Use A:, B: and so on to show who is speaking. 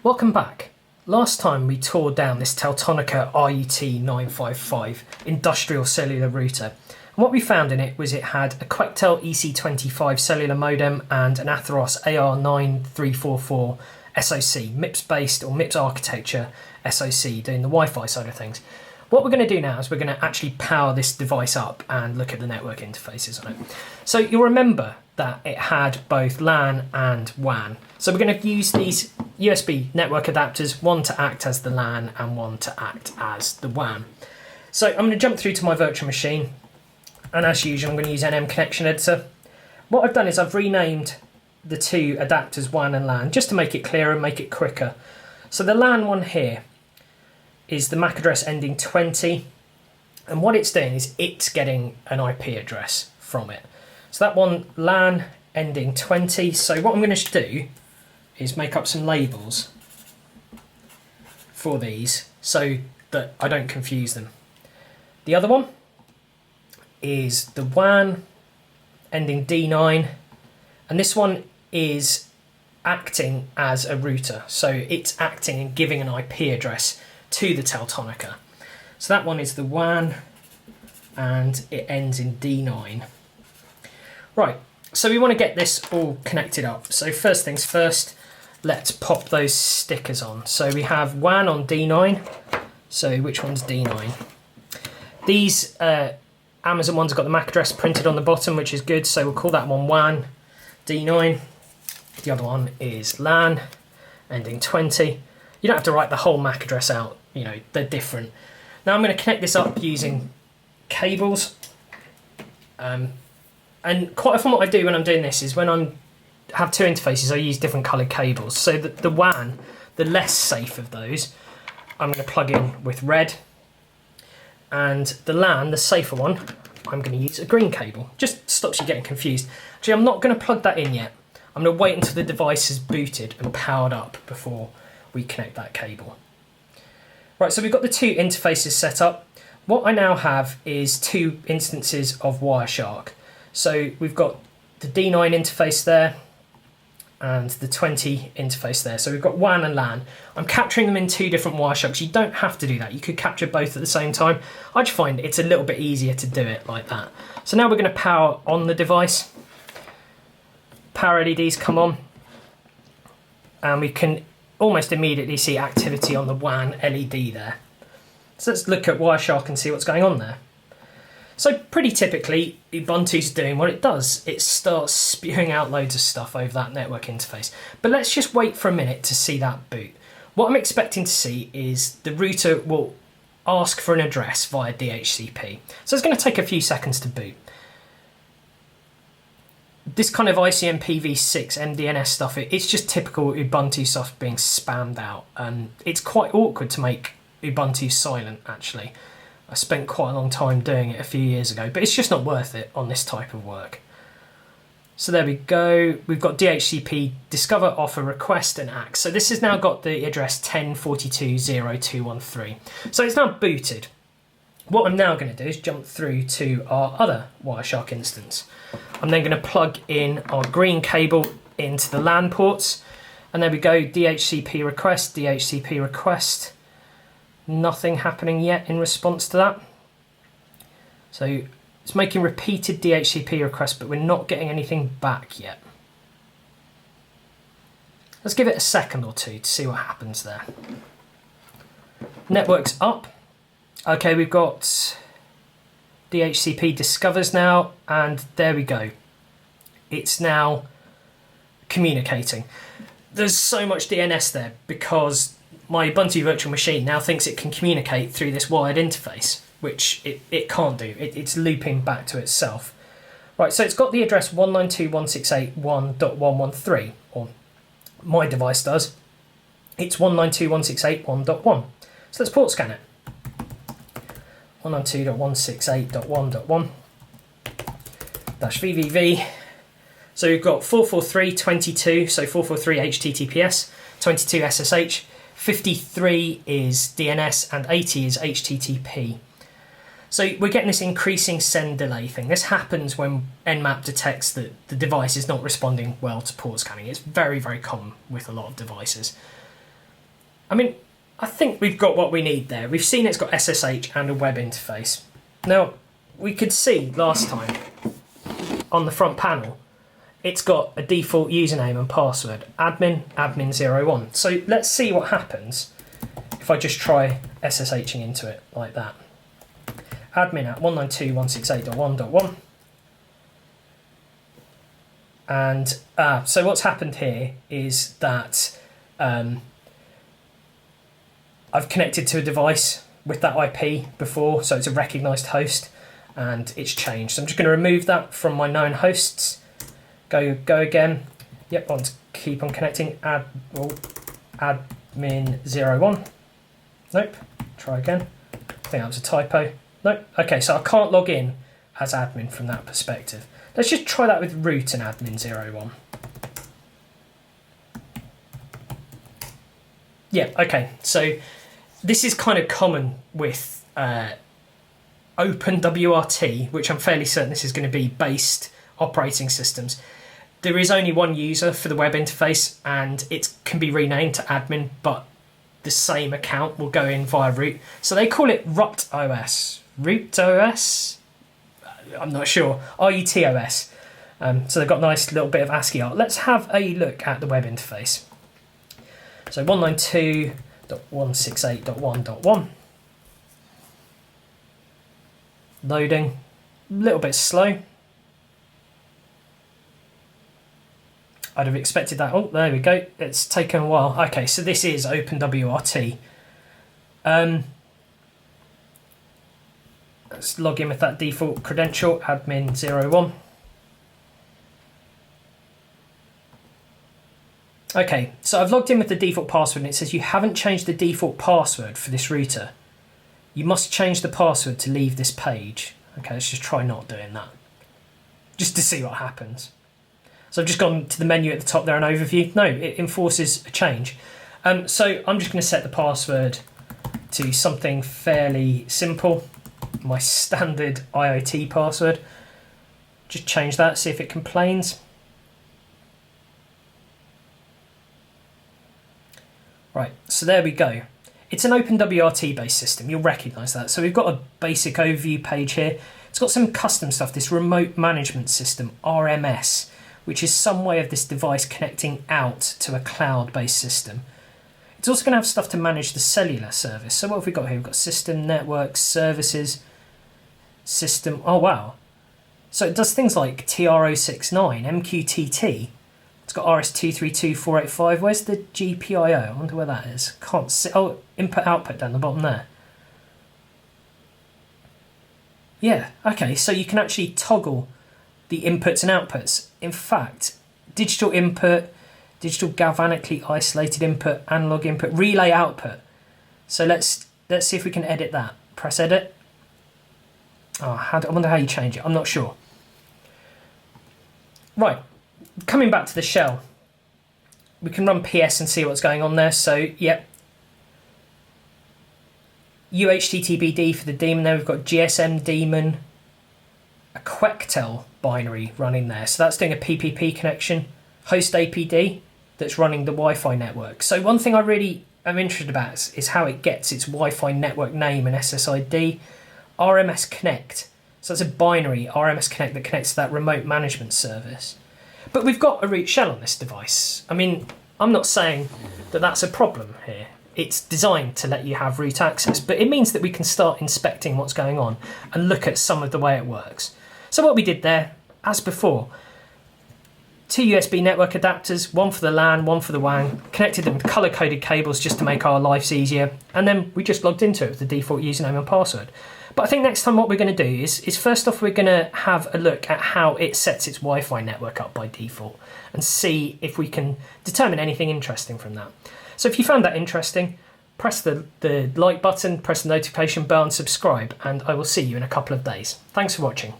A: Welcome back. Last time we tore down this Teltonika RUT955 industrial cellular router, and what we found in it was it had a Quectel EC25 cellular modem and an Atheros AR9344 SoC, MIPS based or MIPS architecture SoC, doing the Wi-Fi side of things. What we're going to do now is we're going to actually power this device up and look at the network interfaces on it. So you'll remember that it had both LAN and WAN. So we're going to use these USB network adapters, one to act as the LAN and one to act as the WAN. So I'm going to jump through to my virtual machine, and as usual I'm going to use NM Connection Editor. What I've done is I've renamed the two adapters WAN and LAN just to make it clearer and make it quicker. So the LAN one here is the MAC address ending 20, and what it's doing is it's getting an IP address from it. So that one, LAN ending 20. So what I'm going to do is make up some labels for these so that I don't confuse them. The other one is the WAN ending D9, and this one is acting as a router. So it's acting and giving an IP address to the Teltonika. So that one is the WAN and it ends in D9. Right, so we want to get this all connected up. So first things first, let's pop those stickers on. So we have WAN on D9. So which one's D9? These Amazon ones have got the MAC address printed on the bottom, which is good. So we'll call that one WAN D9. The other one is LAN ending 20. You don't have to write the whole MAC address out, you know, they're different. Now I'm going to connect this up using cables. And quite often what I do when I'm doing this is when I have two interfaces, I use different coloured cables. So the WAN, the less safe of those, I'm going to plug in with red. And the LAN, the safer one, I'm going to use a green cable. Just stops you getting confused. Actually, I'm not going to plug that in yet. I'm going to wait until the device is booted and powered up before we connect that cable. Right, so we've got the two interfaces set up. What I now have is two instances of Wireshark. So we've got the D9 interface there and the 20 interface there. So we've got WAN and LAN. I'm capturing them in two different Wiresharks. You don't have to do that. You could capture both at the same time. I just find it's a little bit easier to do it like that. So now we're going to power on the device. Power LEDs come on, and we can almost immediately see activity on the WAN LED there. So let's look at Wireshark and see what's going on there. So pretty typically, Ubuntu's doing what it does. It starts spewing out loads of stuff over that network interface. But let's just wait for a minute to see that boot. What I'm expecting to see is the router will ask for an address via DHCP. So it's going to take a few seconds to boot. This kind of ICMPv6 MDNS stuff, it's just typical Ubuntu stuff being spammed out. And it's quite awkward to make Ubuntu silent, actually. I spent quite a long time doing it a few years ago, but it's just not worth it on this type of work. So there we go. We've got DHCP discover, offer, request, and act. So this has now got the address 1042.0213. So it's now booted. What I'm now going to do is jump through to our other Wireshark instance. I'm then going to plug in our green cable into the LAN ports. And there we go, DHCP request, DHCP request. Nothing happening yet in response to that. So it's making repeated DHCP requests, but we're not getting anything back yet. Let's give it a second or two to see what happens there. Network's up. Okay, we've got DHCP discovers now, and there we go. It's now communicating. There's so much DNS there because my Ubuntu virtual machine now thinks it can communicate through this wired interface, which it can't do. It's looping back to itself. Right, so it's got the address 192.168.1.113, or my device does. It's 192.168.1.1. So let's port scan it. 192.168.1.1 -VVV. So we've got 443.22, so 443 HTTPS, 22 SSH, 53 is DNS, and 80 is HTTP. So we're getting this increasing send delay thing. This happens when Nmap detects that the device is not responding well to port scanning. It's very, very common with a lot of devices. I mean, I think we've got what we need there. We've seen it's got SSH and a web interface. Now, we could see last time on the front panel, it's got a default username and password, admin01. So let's see what happens if I just try SSHing into it like that. Admin at 192.168.1.1. And so what's happened here is that I've connected to a device with that IP before, so it's a recognised host, and it's changed. So I'm just going to remove that from my known hosts. Go again. Yep, I want to keep on connecting. Admin01. Nope. Try again. I think that was a typo. Nope. Okay, so I can't log in as admin from that perspective. Let's just try that with root and admin01. Yeah, okay, so this is kind of common with OpenWRT, which I'm fairly certain this is going to be based operating systems. There is only one user for the web interface, and it can be renamed to admin, but the same account will go in via root. So they call it RUT955. RUT955? I'm not sure. RUT955. So they've got a nice little bit of ASCII art. Let's have a look at the web interface. So 192.168.1.1. Loading. A little bit slow. I'd have expected that. Oh, there we go. It's taken a while. Okay, so this is OpenWRT. Let's log in with that default credential, admin01. Okay, so I've logged in with the default password, and it says you haven't changed the default password for this router. You must change the password to leave this page. Okay, let's just try not doing that, just to see what happens. So I've just gone to the menu at the top there, an overview. No, it enforces a change. So I'm just going to set the password to something fairly simple. My standard IoT password. Just change that, see if it complains. Right, so there we go. It's an OpenWRT based system, you'll recognise that. So we've got a basic overview page here. It's got some custom stuff, this remote management system, RMS, which is some way of this device connecting out to a cloud-based system. It's also going to have stuff to manage the cellular service. So what have we got here? We've got system, network, services, system. Oh, wow. So it does things like TR069, MQTT. It's got RS232485. Where's the GPIO? I wonder where that is. Can't see. Oh, input-output down the bottom there. Yeah, okay. So you can actually toggle the inputs and outputs. In fact, digital input, digital galvanically isolated input, analog input, relay output. So let's see if we can edit that. Press edit. Oh, I wonder how you change it. I'm not sure. Right, coming back to the shell, we can run PS and see what's going on there. So, yep. UHTTBD for the daemon there. We've got GSM daemon, a Quectel binary running there. So that's doing a PPP connection. Host APD that's running the Wi-Fi network. So one thing I really am interested about is how it gets its Wi-Fi network name and SSID. RMS Connect. So that's a binary RMS Connect that connects to that remote management service. But we've got a root shell on this device. I mean, I'm not saying that that's a problem here. It's designed to let you have root access, but it means that we can start inspecting what's going on and look at some of the way it works. So what we did there, as before, 2 USB network adapters, one for the LAN, one for the WAN, connected them with colour-coded cables just to make our lives easier, and then we just logged into it with the default username and password. But I think next time what we're going to do is first off we're going to have a look at how it sets its Wi-Fi network up by default and see if we can determine anything interesting from that. So if you found that interesting, press the like button, press the notification bell and subscribe, and I will see you in a couple of days. Thanks for watching.